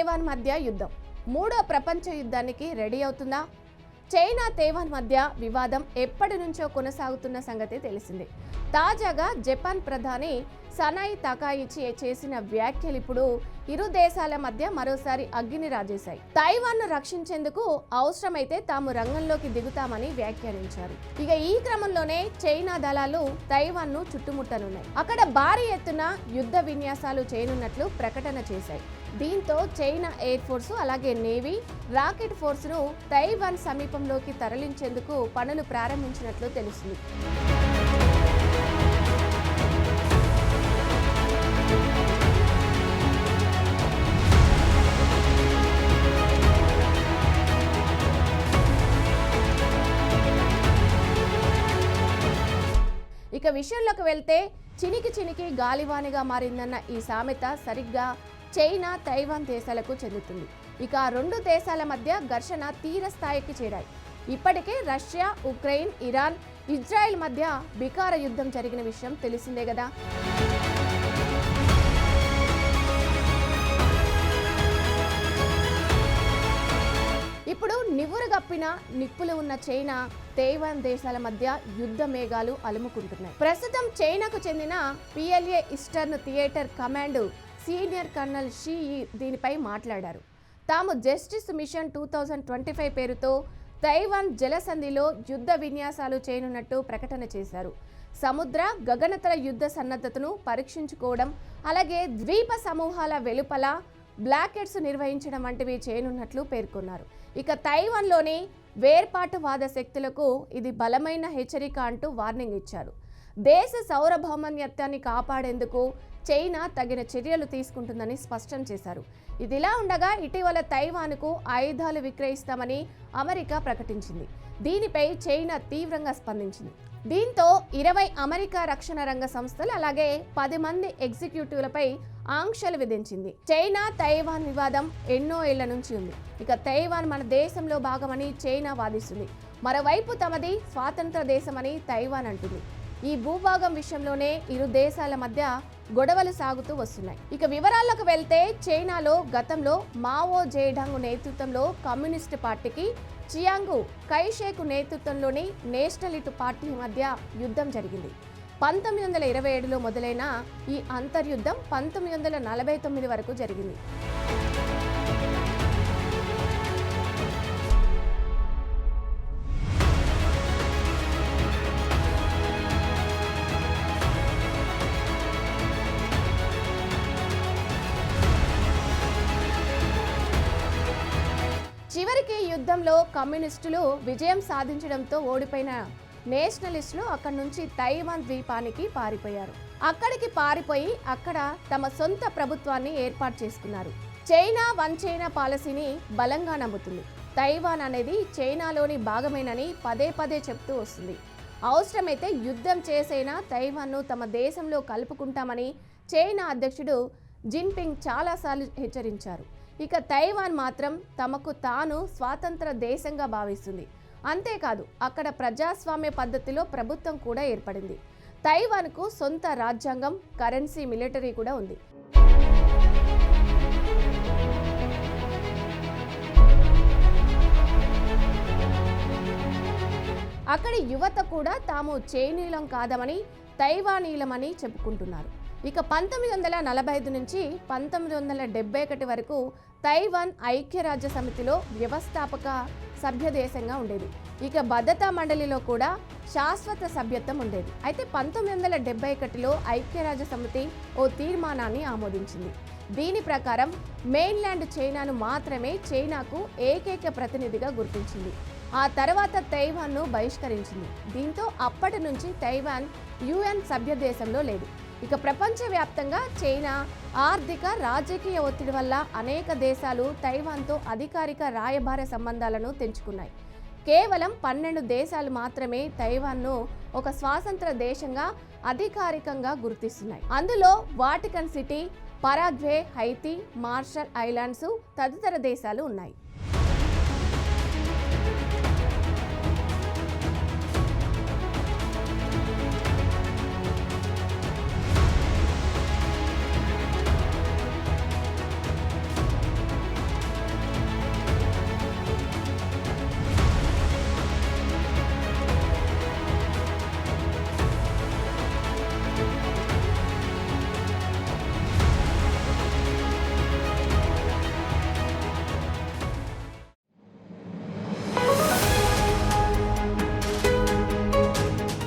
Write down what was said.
Taiwan మధ్య యుద్ధం మూడో ప్రపంచ యుద్ధానికి రెడీ అవుతుందా? చైనా తైవాన్ మధ్య వివాదం ఎప్పటి నుంచో కొనసాగుతున్న సంగతి తెలిసిందే. తాజాగా జపాన్ ప్రధాని సనాయి తకాయిచి చేసిన వ్యాఖ్యలు ఇప్పుడు ఇరు దేశాల మధ్య మరోసారి అగ్గిని రాజేశాయి. తైవాన్ను రక్షించేందుకు అవసరమైతే తాము రంగంలోకి దిగుతామని వ్యాఖ్యానించారు. ఇక ఈ క్రమంలోనే చైనా దళాలు తైవాన్ను చుట్టుముట్టనున్నాయి. అక్కడ భారీ ఎత్తున యుద్ధ విన్యాసాలు చేయనున్నట్లు ప్రకటన చేశాయి. దీంతో చైనా ఎయిర్ ఫోర్స్ అలాగే నేవీ, రాకెట్ ఫోర్స్ను తైవాన్ సమీపంలోకి తరలించేందుకు పనులు ప్రారంభించినట్లు తెలుస్తుంది. ఇక విషయంలోకి వెళ్తే చినికి చినికి గాలివానిగా మారిందన్న ఈ సామెత సరిగ్గా చైనా తైవాన్ దేశాలకు చెందుతుంది. ఇక రెండు దేశాల మధ్య ఘర్షణ తీర స్థాయికి చేరాయి. ఇప్పటికే రష్యా, ఉక్రెయిన్, ఇరాన్, ఇజ్రాయెల్ మధ్య బికార యుద్ధం జరిగిన విషయం తెలిసిందే కదా. ఇప్పుడు నివురుగప్పిన నిప్పులు ఉన్న చైనా, తైవాన్ దేశాల మధ్య యుద్ధ మేఘాలు అలుముకుంటున్నాయి. ప్రస్తుతం చైనాకు చెందిన PLA eastern theatre command senior colonel she దీనిపై మాట్లాడారు. తాము జస్టిస్ మిషన్ 2025 పేరుతో తైవాన్ జలసంధిలో యుద్ధ విన్యాసాలు చేయనున్నట్టు ప్రకటన చేశారు. సముద్ర, గగనతల యుద్ధ సన్నద్ధతను పరీక్షించుకోవడం, అలాగే ద్వీప సమూహాల వెలుపల బ్లాకెట్స్ నిర్వహించడం వంటివి చేయనున్నట్లు పేర్కొన్నారు. ఇక తైవాన్లోని వేర్పాటువాద శక్తులకు ఇది బలమైన హెచ్చరిక అంటూ వార్నింగ్ ఇచ్చారు. దేశ సార్వభౌమత్వాన్ని కాపాడేందుకు చైనా తగిన చర్యలు తీసుకుంటుందని స్పష్టం చేశారు. ఇదిలా ఉండగా ఇటీవల తైవాన్కు ఆయుధాలు విక్రయిస్తామని అమెరికా ప్రకటించింది. దీనిపై చైనా తీవ్రంగా స్పందించింది. దీంతో 20 అమెరికా రక్షణ రంగ సంస్థలు అలాగే 10 మంది ఎగ్జిక్యూటివ్లపై ఆంక్షలు విధించింది. చైనా తైవాన్ వివాదం ఎన్నో ఏళ్ల నుంచి ఉంది. ఇక తైవాన్ మన దేశంలో భాగమని చైనా వాదిస్తుంది. మరోవైపు తమది స్వాతంత్ర దేశమని తైవాన్ అంటుంది. ఈ భూభాగం విషయంలోనే ఇరు దేశాల మధ్య గొడవలు సాగుతూ వస్తున్నాయి. ఇక వివరాల్లోకి వెళ్తే చైనాలో గతంలో మావో జేడాంగ్ నేతృత్వంలో కమ్యూనిస్టు పార్టీకి చియాంగ్ కైషేక్ నేతృత్వంలోని నేషనలిస్ట్ పార్టీ మధ్య యుద్ధం జరిగింది. 1927లో మొదలైన ఈ అంతర్యుద్ధం 1949 వరకు జరిగింది. చివరికి యుద్ధంలో కమ్యూనిస్టులు విజయం సాధించడంతో ఓడిపోయిన నేషనలిస్టులు అక్కడి నుంచి తైవాన్ ద్వీపానికి పారిపోయారు. అక్కడికి పారిపోయి అక్కడ తమ సొంత ప్రభుత్వాన్ని ఏర్పాటు చేసుకున్నారు. చైనా వన్ చైనా పాలసీని బలంగా నమ్ముతుంది. తైవాన్ అనేది చైనాలోని భాగమేనని పదే పదే చెప్తూ వస్తుంది. అవసరమైతే యుద్ధం చేసైనా తైవాన్ను తమ దేశంలో కలుపుకుంటామని చైనా అధ్యక్షుడు జిన్పింగ్ చాలాసార్లు హెచ్చరించారు. ఇక తైవాన్ మాత్రం తమకు తాను స్వాతంత్ర దేశంగా భావిస్తుంది. అంతేకాదు అక్కడ ప్రజాస్వామ్య పద్ధతిలో ప్రభుత్వం కూడా ఏర్పడింది. తైవాన్కు సొంత రాజ్యాంగం, కరెన్సీ, మిలిటరీ కూడా ఉంది. అక్కడి యువత కూడా తాము చైనీయులం కాదమని తైవానీయులమని చెప్పుకుంటున్నారు. ఇక 1945 నుంచి 1971 వరకు తైవాన్ ఐక్యరాజ్య సమితిలో వ్యవస్థాపక సభ్య దేశంగా ఉండేది. ఇక భద్రతా మండలిలో కూడా శాశ్వత సభ్యత్వం ఉండేది. అయితే 1971లో ఐక్యరాజ్య సమితి ఓ తీర్మానాన్ని ఆమోదించింది. దీని ప్రకారం మెయిన్లాండ్ చైనాను మాత్రమే చైనాకు ఏకైక ప్రతినిధిగా గుర్తించింది. ఆ తర్వాత తైవాన్ను బహిష్కరించింది. దీంతో అప్పటి నుంచి తైవాన్ UN సభ్య దేశంలో లేదు. ఇక ప్రపంచవ్యాప్తంగా చైనా ఆర్థిక, రాజకీయ ఒత్తిడి వల్ల అనేక దేశాలు తైవాన్తో అధికారిక రాయబార సంబంధాలను తెంచుకున్నాయి. కేవలం 12 దేశాలు మాత్రమే తైవాన్ను ఒక స్వాతంత్ర దేశంగా అధికారికంగా గుర్తిస్తున్నాయి. అందులో Vatican city, Paraguay, Haiti, martial islands తదితర దేశాలు ఉన్నాయి.